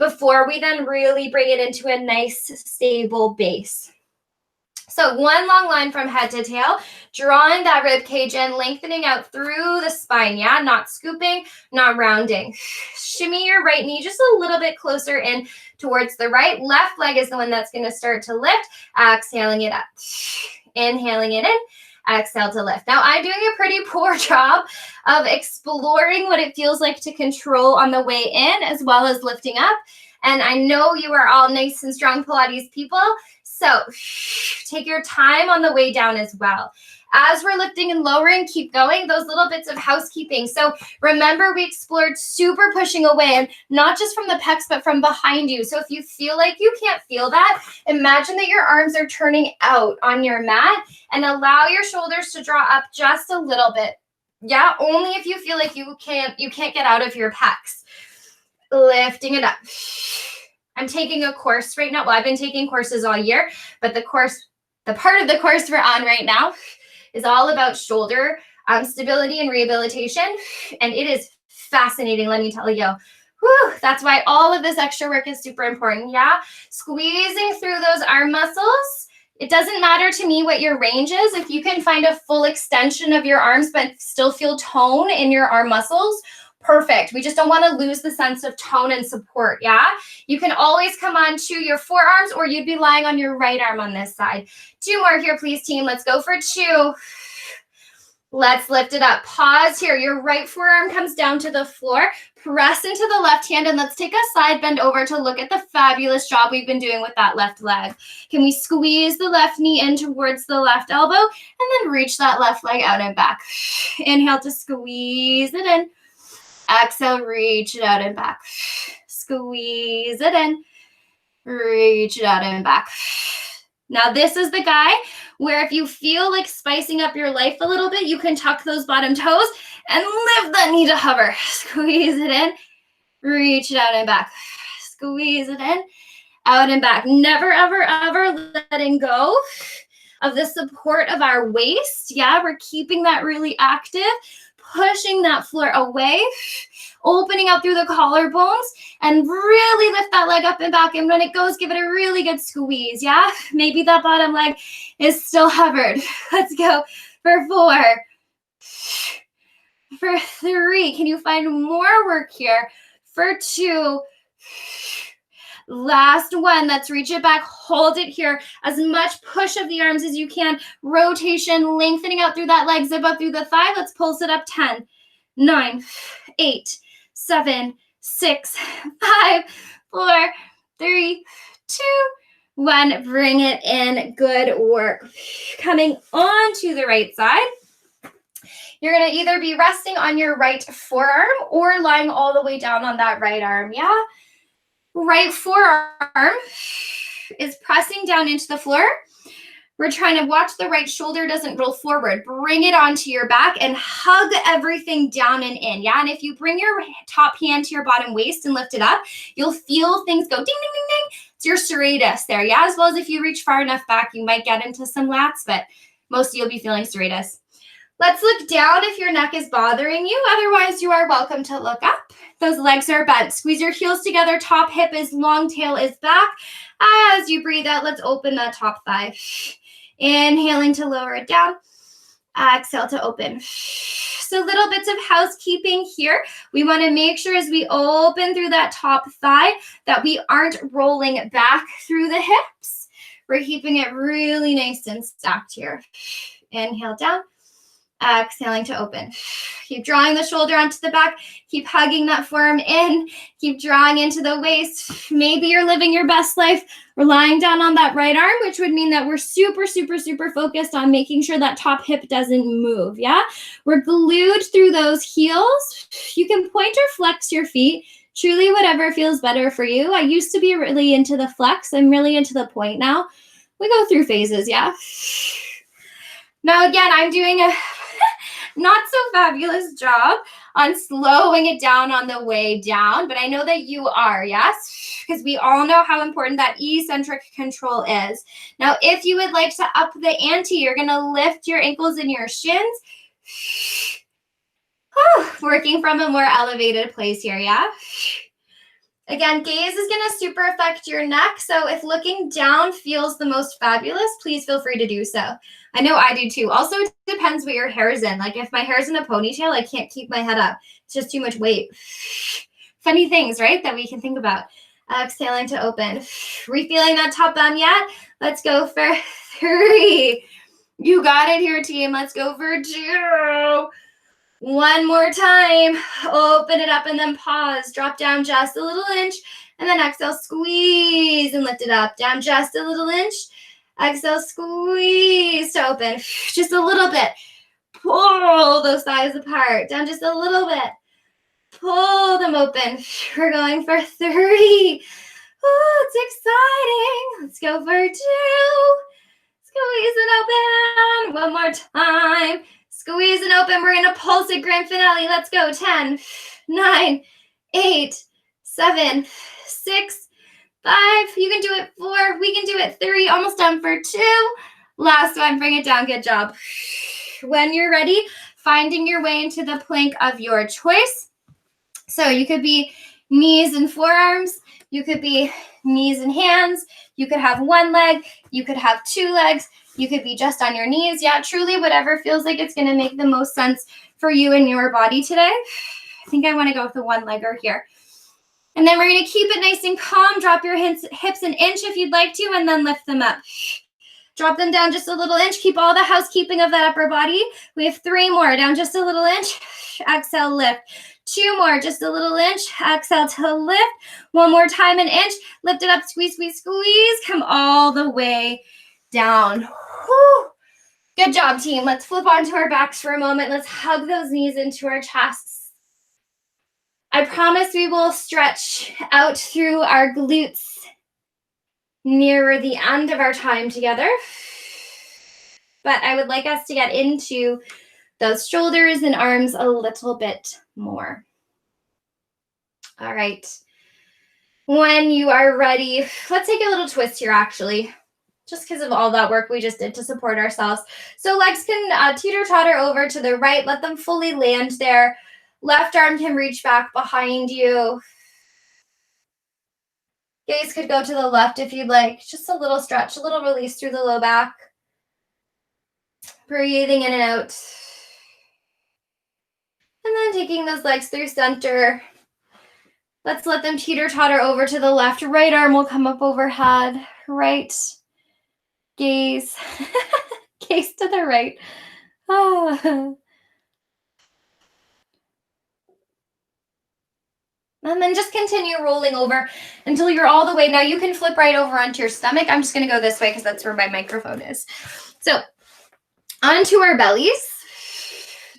before we then really bring it into a nice, stable base. So one long line from head to tail, drawing that rib cage in, lengthening out through the spine, yeah? Not scooping, not rounding. Shimmy your right knee just a little bit closer in towards the right. Left leg is the one that's going to start to lift. Exhaling it up. Inhaling it in. Exhale to lift. Now, I'm doing a pretty poor job of exploring what it feels like to control on the way in as well as lifting up. And I know you are all nice and strong Pilates people, so take your time on the way down as well. As we're lifting and lowering, keep going, those little bits of housekeeping. So remember, we explored super pushing away, and not just from the pecs, but from behind you. So if you feel like you can't feel that, imagine that your arms are turning out on your mat and allow your shoulders to draw up just a little bit. Yeah, only if you feel like you can't get out of your pecs. Lifting it up. I'm taking a course right now. Well, I've been taking courses all year, but the part of the course we're on right now is all about shoulder stability and rehabilitation. And it is fascinating, let me tell you. Whew, that's why all of this extra work is super important, yeah? Squeezing through those arm muscles. It doesn't matter to me what your range is. If you can find a full extension of your arms but still feel tone in your arm muscles, perfect. We just don't want to lose the sense of tone and support, yeah? You can always come on to your forearms, or you'd be lying on your right arm on this side. 2 more here, please, team. Let's go for 2. Let's lift it up. Pause here. Your right forearm comes down to the floor. Press into the left hand, and let's take a side bend over to look at the fabulous job we've been doing with that left leg. Can we squeeze the left knee in towards the left elbow, and then reach that left leg out and back. Inhale to squeeze it in. Exhale, reach it out and back. Squeeze it in. Reach it out and back. Now, this is the guy where if you feel like spicing up your life a little bit, you can tuck those bottom toes and lift that knee to hover. Squeeze it in. Reach it out and back. Squeeze it in. Out and back. Never, ever, ever letting go of the support of our waist. Yeah, we're keeping that really active. Pushing that floor away, opening up through the collarbones, and really lift that leg up and back. And when it goes, give it a really good squeeze, yeah? Maybe that bottom leg is still hovered. Let's go for 4. For 3. Can you find more work here? For 2. Last one. Let's reach it back. Hold it here. As much push of the arms as you can. Rotation, lengthening out through that leg. Zip up through the thigh. Let's pulse it up. 10, 9, 8, 7, 6, 5, 4, 3, 2, 1. Bring it in. Good work. Coming on to the right side. You're going to either be resting on your right forearm or lying all the way down on that right arm. Yeah? Right forearm is pressing down into the floor. We're trying to watch the right shoulder doesn't roll forward. Bring it onto your back and hug everything down and in, yeah? And if you bring your top hand to your bottom waist and lift it up, you'll feel things go ding, ding, ding, ding. It's your serratus there, yeah? As well as if you reach far enough back, you might get into some lats, but mostly you'll be feeling serratus. Let's look down if your neck is bothering you. Otherwise, you are welcome to look up. Those legs are bent. Squeeze your heels together. Top hip is long, tail is back. As you breathe out, let's open that top thigh. Inhaling to lower it down. Exhale to open. So little bits of housekeeping here. We want to make sure as we open through that top thigh that we aren't rolling back through the hips. We're keeping it really nice and stacked here. Inhale down. Exhaling to open. Keep drawing the shoulder onto the back. Keep hugging that forearm in. Keep drawing into the waist. Maybe you're living your best life. We're lying down on that right arm, which would mean that we're super, super, super focused on making sure that top hip doesn't move, yeah? We're glued through those heels. You can point or flex your feet. Truly whatever feels better for you. I used to be really into the flex. I'm really into the point now. We go through phases, yeah? Now, again, I'm doing a not so fabulous job on slowing it down on the way down, but I know that you are, yes? Because we all know how important that eccentric control is. Now, if you would like to up the ante, you're going to lift your ankles and your shins. Working from a more elevated place here, yeah? Again, gaze is going to super affect your neck, so if looking down feels the most fabulous, please feel free to do so. I know I do too. Also, it depends what your hair is in. Like if my hair is in a ponytail, I can't keep my head up. It's just too much weight. Funny things, right, that we can think about. Exhaling to open. Refeeling that top bend yet? Let's go for 3. You got it here, team. Let's go for 2. One more time. Open it up and then pause. Drop down just a little inch. And then exhale, squeeze and lift it up. Down just a little inch. Exhale, squeeze to open. Just a little bit. Pull those thighs apart. Down just a little bit. Pull them open. We're going for 3. Oh, it's exciting. Let's go for 2. Squeeze it open. One more time. Squeeze it open. We're going to pulse it. Grand finale. Let's go. 10, 9, 8, 7, 6, 5. You can do it. 4. We can do it. 3. Almost done for 2. Last one. Bring it down. Good job. When you're ready, finding your way into the plank of your choice. So you could be knees and forearms. You could be knees and hands. You could have one leg. You could have 2 legs. You could be just on your knees. Yeah, truly whatever feels like it's going to make the most sense for you and your body today. I think I want to go with the one-legger here. And then we're going to keep it nice and calm. Drop your hips an inch if you'd like to, and then lift them up. Drop them down just a little inch. Keep all the housekeeping of that upper body. We have 3 more. Down just a little inch. Exhale, lift. 2 more. Just a little inch. Exhale to lift. 1 more time, an inch. Lift it up. Squeeze, squeeze, squeeze. Come all the way down. Whew. Good job, team. Let's flip onto our backs for a moment. Let's hug those knees into our chests. I promise we will stretch out through our glutes nearer the end of our time together. But I would like us to get into those shoulders and arms a little bit more. All right. When you are ready, let's take a little twist here, actually, just because of all that work we just did to support ourselves. So legs can teeter-totter over to the right. Let them fully land there. Left arm can reach back behind you. Gaze could go to the left if you'd like. Just a little stretch, a little release through the low back. Breathing in and out. And then taking those legs through center. Let's let them teeter-totter over to the left. Right arm will come up overhead. Right. Gaze. Gaze to the right. Oh. And then just continue rolling over until you're all the way. Now you can flip right over onto your stomach. I'm just going to go this way because that's where my microphone is. So onto our bellies.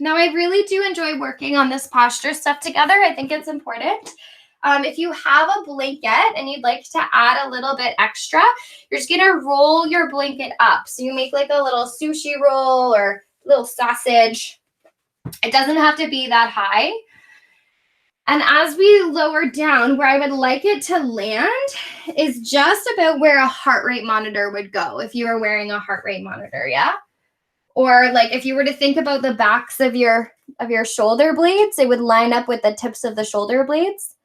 Now I really do enjoy working on this posture stuff together. I think it's important. If you have a blanket and you'd like to add a little bit extra, you're just gonna roll your blanket up. So you make like a little sushi roll or little sausage. It doesn't have to be that high. And as we lower down, where I would like it to land is just about where a heart rate monitor would go if you were wearing a heart rate monitor, yeah? Or like if you were to think about the backs of your shoulder blades, it would line up with the tips of the shoulder blades.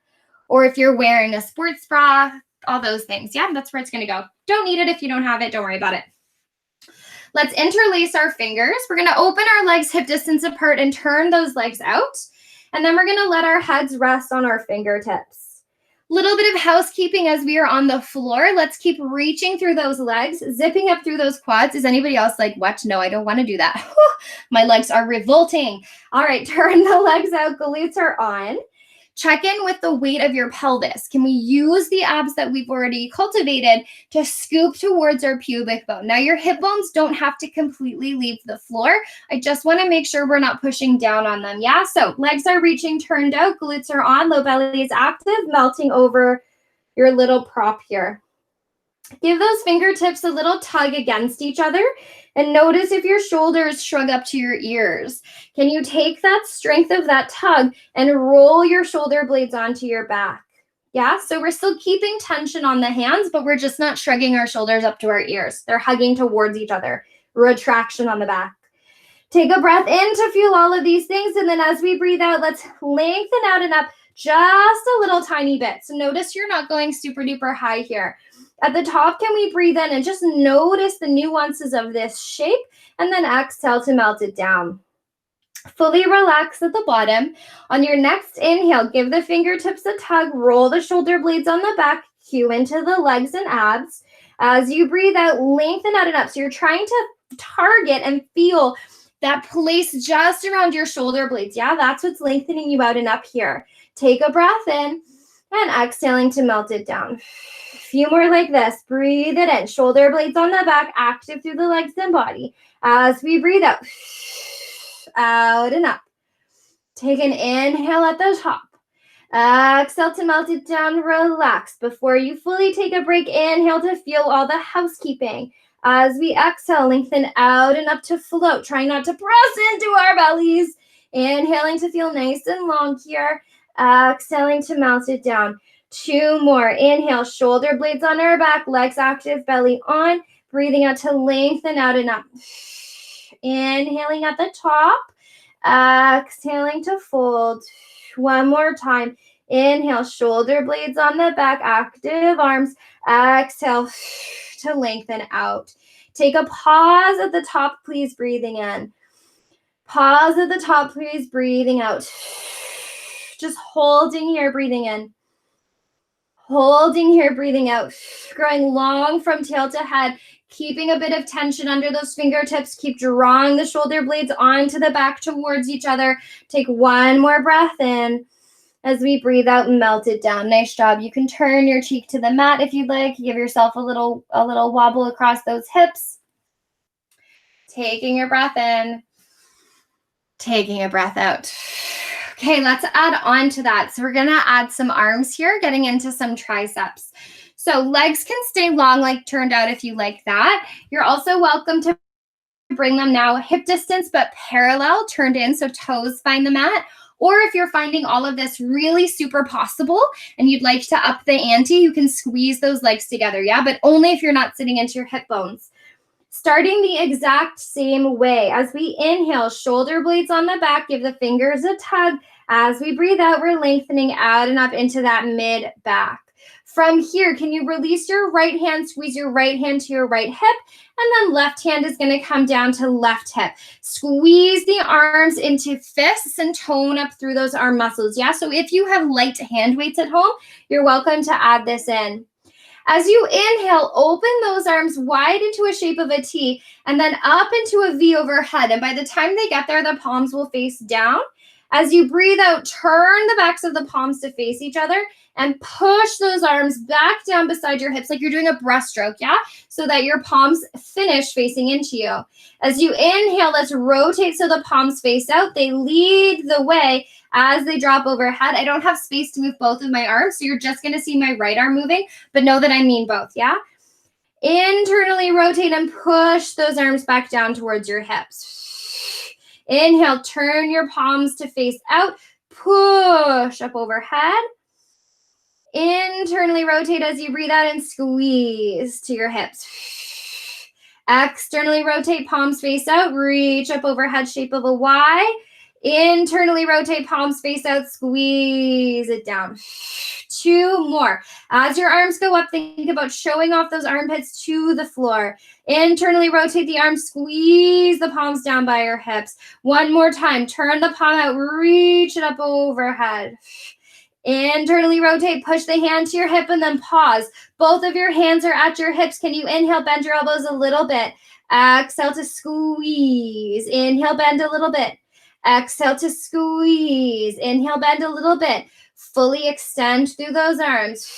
Or if you're wearing a sports bra, all those things. Yeah, that's where it's going to go. Don't need it if you don't have it. Don't worry about it. Let's interlace our fingers. We're going to open our legs hip distance apart and turn those legs out. And then we're going to let our heads rest on our fingertips. Little bit of housekeeping as we are on the floor. Let's keep reaching through those legs, zipping up through those quads. Is anybody else like, what? No, I don't want to do that. My legs are revolting. All right, turn the legs out. Glutes are on. Check in with the weight of your pelvis. Can we use the abs that we've already cultivated to scoop towards our pubic bone? Now, your hip bones don't have to completely leave the floor. I just want to make sure we're not pushing down on them. Yeah, so legs are reaching, turned out, glutes are on, low belly is active, melting over your little prop here. Give those fingertips a little tug against each other and notice if your shoulders shrug up to your ears. Can you take that strength of that tug and roll your shoulder blades onto your back? Yeah, so we're still keeping tension on the hands, but we're just not shrugging our shoulders up to our ears. They're hugging towards each other. Retraction on the back. Take a breath in to feel all of these things, and then as we breathe out, let's lengthen out and up just a little tiny bit. So notice you're not going super duper high here. At the top, can we breathe in and just notice the nuances of this shape, and then exhale to melt it down. Fully relax at the bottom. On your next inhale, give the fingertips a tug, roll the shoulder blades on the back, cue into the legs and abs. As you breathe out, lengthen out and up. So you're trying to target and feel that place just around your shoulder blades. Yeah, that's what's lengthening you out and up here. Take a breath in and exhaling to melt it down. A few more like this. Breathe it in. Shoulder blades on the back, active through the legs and body. As we breathe out, out and up. Take an inhale at the top. Exhale to melt it down. Relax. Before you fully take a break, inhale to feel all the housekeeping. As we exhale, lengthen out and up to float. Try not to press into our bellies. Inhaling to feel nice and long here. Exhaling to melt it down. 2 more. Inhale, shoulder blades on our back, legs active, belly on. Breathing out to lengthen out and up. Inhaling at the top. Exhaling to fold. 1 more time. Inhale, shoulder blades on the back, active arms. Exhale to lengthen out. Take a pause at the top, please, breathing in. Pause at the top, please, breathing out. Just holding here, breathing in. Holding here, breathing out. Growing long from tail to head. Keeping a bit of tension under those fingertips. Keep drawing the shoulder blades onto the back towards each other. Take 1 more breath in. As we breathe out, melt it down. Nice job. You can turn your cheek to the mat if you'd like. Give yourself a little wobble across those hips. Taking your breath in. Taking a breath out. Okay, let's add on to that. So we're going to add some arms here, getting into some triceps. So legs can stay long, like turned out if you like that. You're also welcome to bring them now hip distance, but parallel, turned in, so toes find the mat. Or if you're finding all of this really super possible and you'd like to up the ante, you can squeeze those legs together, yeah? But only if you're not sitting into your hip bones. Starting the exact same way. As we inhale, shoulder blades on the back, give the fingers a tug. As we breathe out, we're lengthening out and up into that mid back. From here, can you release your right hand, squeeze your right hand to your right hip, and then left hand is going to come down to left hip. Squeeze the arms into fists and tone up through those arm muscles. Yeah, so if you have light hand weights at home, you're welcome to add this in. As you inhale, open those arms wide into a shape of a T and then up into a V overhead. And by the time they get there, the palms will face down. As you breathe out, turn the backs of the palms to face each other and push those arms back down beside your hips like you're doing a breaststroke, yeah? So that your palms finish facing into you. As you inhale, let's rotate so the palms face out. They lead the way as they drop overhead. I don't have space to move both of my arms, so you're just gonna see my right arm moving, but know that I mean both, yeah? Internally rotate and push those arms back down towards your hips. Inhale, turn your palms to face out, push up overhead. Internally rotate as you breathe out and squeeze to your hips. Externally rotate, palms face out, reach up overhead, shape of a Y. Internally rotate, palms face out, squeeze it down. 2 more. As your arms go up, think about showing off those armpits to the floor. Internally rotate the arms, squeeze the palms down by your hips. 1 more time. Turn the palm out, reach it up overhead. Internally rotate, push the hand to your hip and then pause. Both of your hands are at your hips. Can you inhale, bend your elbows a little bit? Exhale to squeeze. Inhale, bend a little bit. Exhale to squeeze. Inhale, bend a little bit. Fully extend through those arms.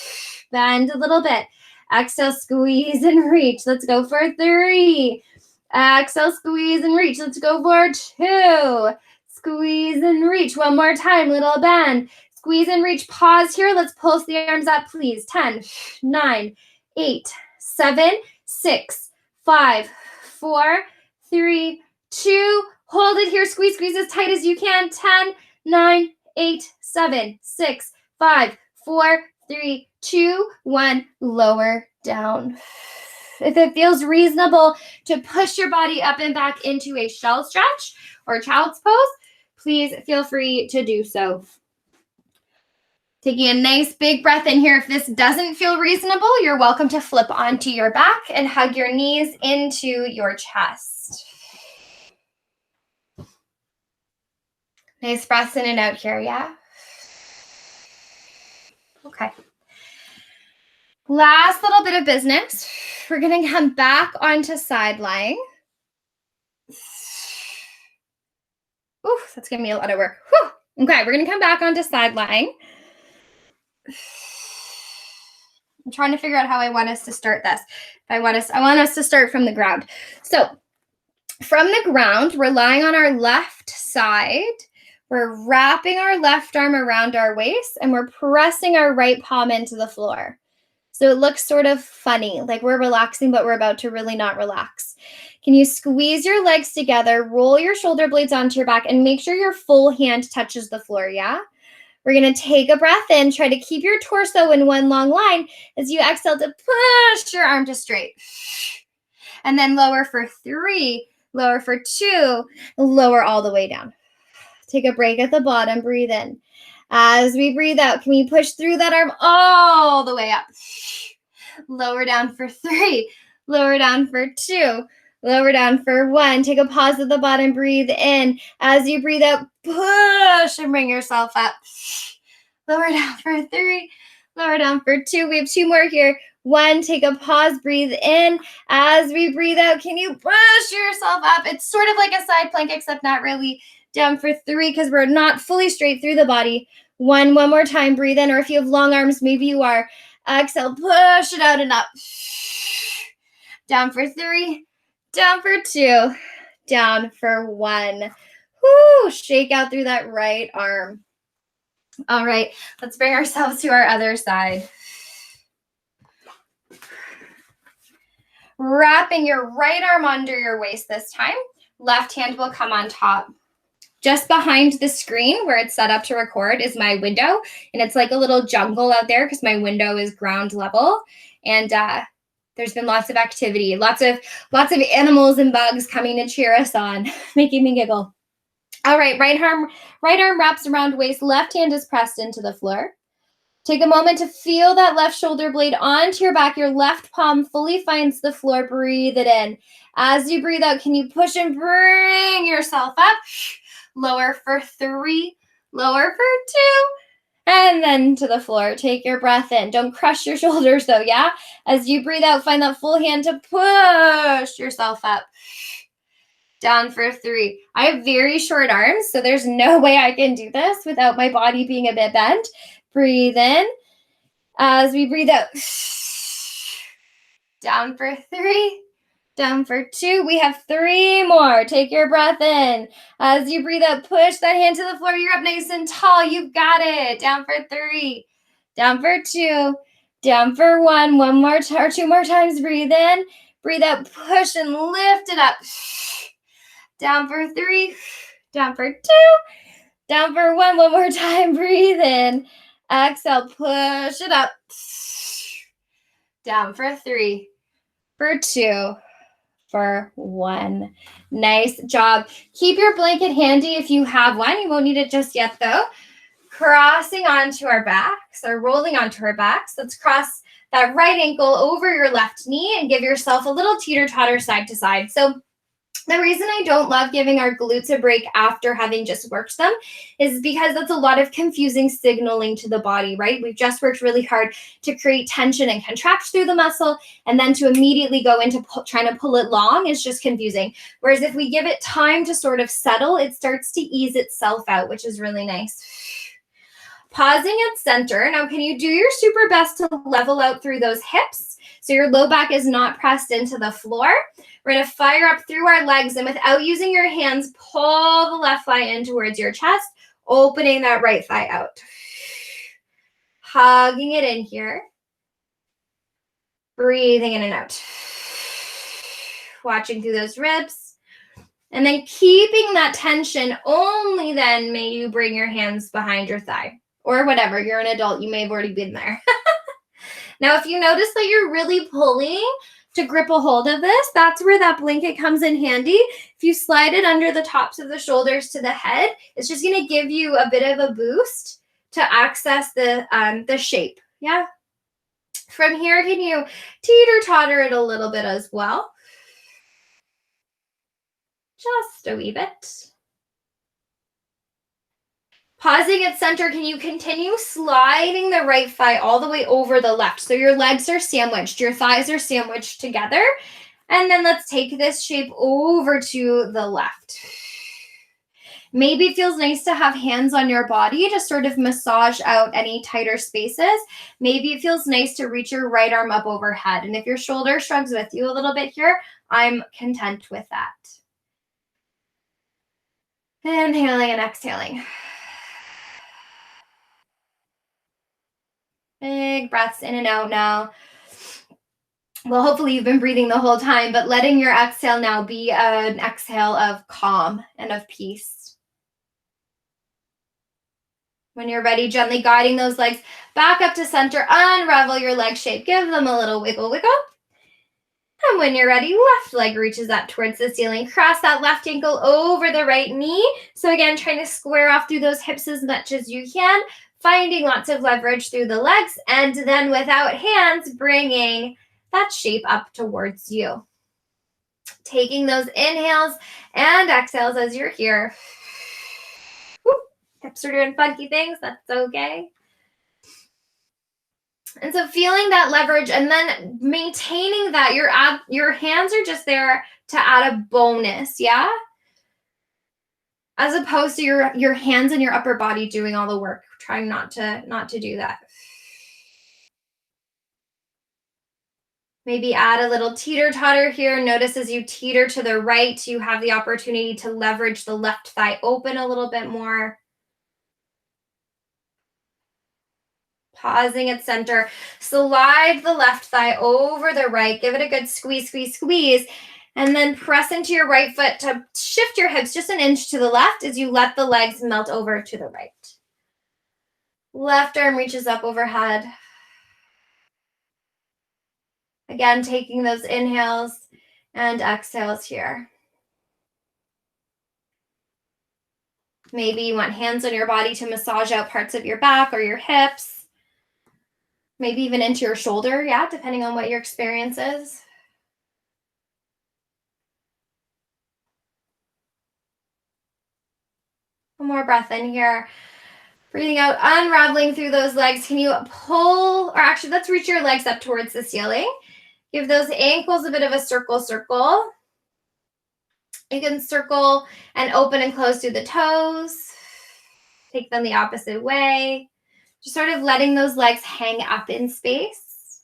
Bend a little bit. Exhale, squeeze and reach. Let's go for 3. Exhale, squeeze and reach. Let's go for 2. Squeeze and reach. 1 more time, little bend. Squeeze and reach. Pause here. Let's pulse the arms up, please. 10, 9, 8, 7, 6, 5, 4, 3, 2. Hold it here. Squeeze, squeeze as tight as you can. 10, 9, 8, 7, 6, 5, 4, 3, 2, 1. Lower down. If it feels reasonable to push your body up and back into a shell stretch or child's pose, please feel free to do so. Taking a nice big breath in here. If this doesn't feel reasonable, you're welcome to flip onto your back and hug your knees into your chest. Nice breaths in and out here, yeah? Okay. Last little bit of business. We're going to come back onto side lying. Ooh, that's giving me a lot of work. Whew. Okay, we're going to come back onto side lying. I'm trying to figure out how I want us to start this. I want us to start from the ground. So from the ground, we're lying on our left side. We're wrapping our left arm around our waist and we're pressing our right palm into the floor. So it looks sort of funny, like we're relaxing, but we're about to really not relax. Can you squeeze your legs together, roll your shoulder blades onto your back, and make sure your full hand touches the floor, yeah? We're going to take a breath in, try to keep your torso in one long line as you exhale to push your arm to straight. And then lower for 3, lower for 2, lower all the way down. Take a break at the bottom, breathe in. As we breathe out, can we push through that arm all the way up? Lower down for 3, lower down for 2, lower down for 1. Take a pause at the bottom, breathe in. As you breathe out, push and bring yourself up. Lower down for 3, lower down for 2. We have 2 more here. 1, take a pause, breathe in. As we breathe out, can you push yourself up? It's sort of like a side plank, except not really. Down for 3 because we're not fully straight through the body. 1 more time, breathe in. Or if you have long arms, maybe you are. Exhale, push it out and up. Down for 3, down for 2, down for 1. Whoo, shake out through that right arm. All right, let's bring ourselves to our other side. Wrapping your right arm under your waist this time. Left hand will come on top. Just behind the screen where it's set up to record is my window. And it's like a little jungle out there because my window is ground level. And there's been lots of activity, lots of animals and bugs coming to cheer us on, making me giggle. All right, right arm wraps around waist, left hand is pressed into the floor. Take a moment to feel that left shoulder blade onto your back. Your left palm fully finds the floor. Breathe it in. As you breathe out, can you push and bring yourself up? Lower for 3, lower for 2, and then to the floor. Take your breath in. Don't crush your shoulders though, yeah? As you breathe out, find that full hand to push yourself up. Down for 3. I have very short arms, so there's no way I can do this without my body being a bit bent. Breathe in. As we breathe out. Down for 3. Down for 2. We have 3 more. Take your breath in. As you breathe out, push that hand to the floor. You're up nice and tall. You've got it. Down for 3. Down for 2. Down for 1. One more or 2 more times. Breathe in. Breathe out. Push and lift it up. Down for 3. Down for 2. Down for 1. One more time. Breathe in. Exhale. Push it up. Down for 3. For 2. For 1. Nice job. Keep your blanket handy if you have one. You won't need it just yet though. Crossing onto our backs or rolling onto our backs. Let's cross that right ankle over your left knee and give yourself a little teeter-totter side to side. So the reason I don't love giving our glutes a break after having just worked them is because that's a lot of confusing signaling to the body, right? We've just worked really hard to create tension and contract through the muscle, and then to immediately go into trying to pull it long is just confusing. Whereas if we give it time to sort of settle, it starts to ease itself out, which is really nice. Pausing at center. Now, can you do your super best to level out through those hips so your low back is not pressed into the floor? We're going to fire up through our legs, and without using your hands, pull the left thigh in towards your chest, opening that right thigh out. Hugging it in here. Breathing in and out. Watching through those ribs. And then keeping that tension, only then may you bring your hands behind your thigh. Or whatever, you're an adult, you may have already been there. Now, if you notice that you're really pulling to grip a hold of this, that's where that blanket comes in handy. If you slide it under the tops of the shoulders to the head, it's just going to give you a bit of a boost to access the shape. Yeah. From here, can you teeter-totter it a little bit as well? Just a wee bit. Pausing at center, can you continue sliding the right thigh all the way over the left? So your legs are sandwiched, your thighs are sandwiched together. And then let's take this shape over to the left. Maybe it feels nice to have hands on your body to sort of massage out any tighter spaces. Maybe it feels nice to reach your right arm up overhead. And if your shoulder shrugs with you a little bit here, I'm content with that. Inhaling and exhaling. Big breaths in and out now. Well, hopefully you've been breathing the whole time, but letting your exhale now be an exhale of calm and of peace. When you're ready, gently guiding those legs back up to center, unravel your leg shape. Give them a little wiggle, wiggle. And when you're ready, left leg reaches up towards the ceiling. Cross that left ankle over the right knee. So again, trying to square off through those hips as much as you can. Finding lots of leverage through the legs, and then without hands, bringing that shape up towards you. Taking those inhales and exhales as you're here. Woo, hips are doing funky things, that's okay. And so feeling that leverage and then maintaining that your hands are just there to add a bonus, yeah? As opposed to your hands and your upper body doing all the work. Trying not to do that. Maybe add a little teeter-totter here. Notice as you teeter to the right, you have the opportunity to leverage the left thigh open a little bit more. Pausing at center. Slide the left thigh over the right. Give it a good squeeze, squeeze, squeeze. And then press into your right foot to shift your hips just an inch to the left as you let the legs melt over to the right. Left arm reaches up overhead. Again, taking those inhales and exhales here. Maybe you want hands on your body to massage out parts of your back or your hips. Maybe even into your shoulder, yeah, depending on what your experience is. One more breath in here. Breathing out, unraveling through those legs. Can you pull, or actually let's reach your legs up towards the ceiling. Give those ankles a bit of a circle. You can circle and open and close through the toes. Take them the opposite way. Just sort of letting those legs hang up in space.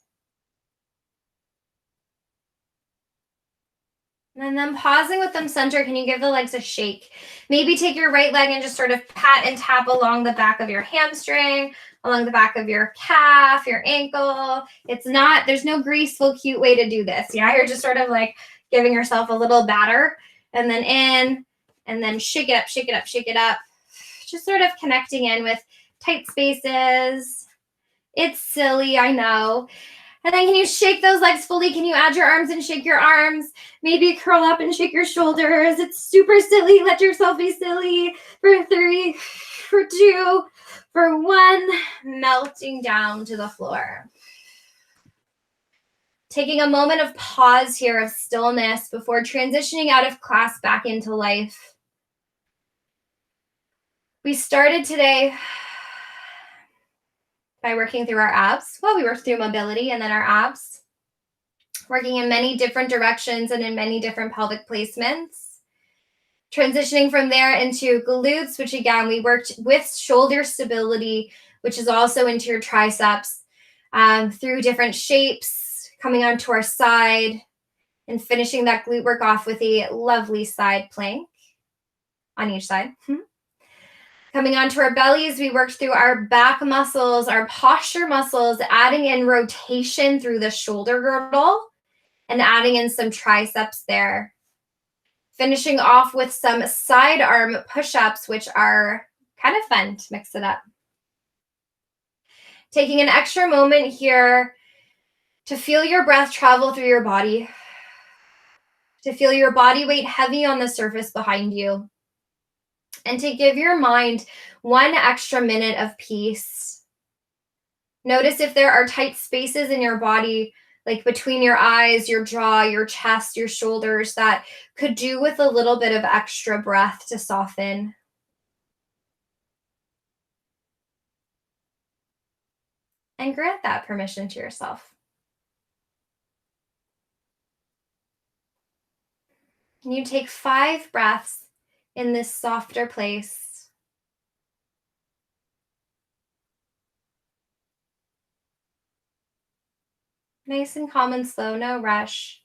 And then pausing with them center, can you give the legs a shake? Maybe take your right leg and just sort of pat and tap along the back of your hamstring, along the back of your calf, your ankle. There's no graceful, cute way to do this. Yeah, you're just sort of like giving yourself a little batter, and then in, and then shake it up, shake it up, shake it up. Just sort of connecting in with tight spaces. It's silly, I know. And then can you shake those legs fully? Can you add your arms and shake your arms? Maybe curl up and shake your shoulders. It's super silly. Let yourself be silly. For 3, for 2, for 1. Melting down to the floor. Taking a moment of pause here, of stillness, before transitioning out of class back into life. We started today by working through our abs. Well, we worked through mobility and then our abs, working in many different directions and in many different pelvic placements. Transitioning from there into glutes, which again, we worked with shoulder stability, which is also into your triceps, through different shapes, coming onto our side and finishing that glute work off with a lovely side plank on each side. Coming onto our bellies, we worked through our back muscles, our posture muscles, adding in rotation through the shoulder girdle and adding in some triceps there. Finishing off with some side arm push-ups, which are kind of fun to mix it up. Taking an extra moment here to feel your breath travel through your body, to feel your body weight heavy on the surface behind you, and to give your mind 1 extra minute of peace. Notice if there are tight spaces in your body, like between your eyes, your jaw, your chest, your shoulders, that could do with a little bit of extra breath to soften. And grant that permission to yourself. Can you take 5 breaths in this softer place? Nice and calm and slow, no rush.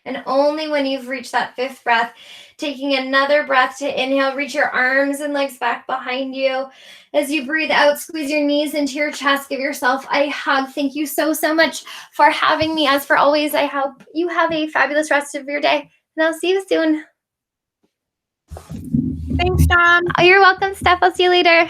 And only when you've reached that 5th breath, taking another breath to inhale, reach your arms and legs back behind you. As you breathe out, squeeze your knees into your chest, give yourself a hug. Thank you so, so much for having me. As for always, I hope you have a fabulous rest of your day, and I'll see you soon. Thanks, Tom. Oh, you're welcome, Steph. I'll see you later.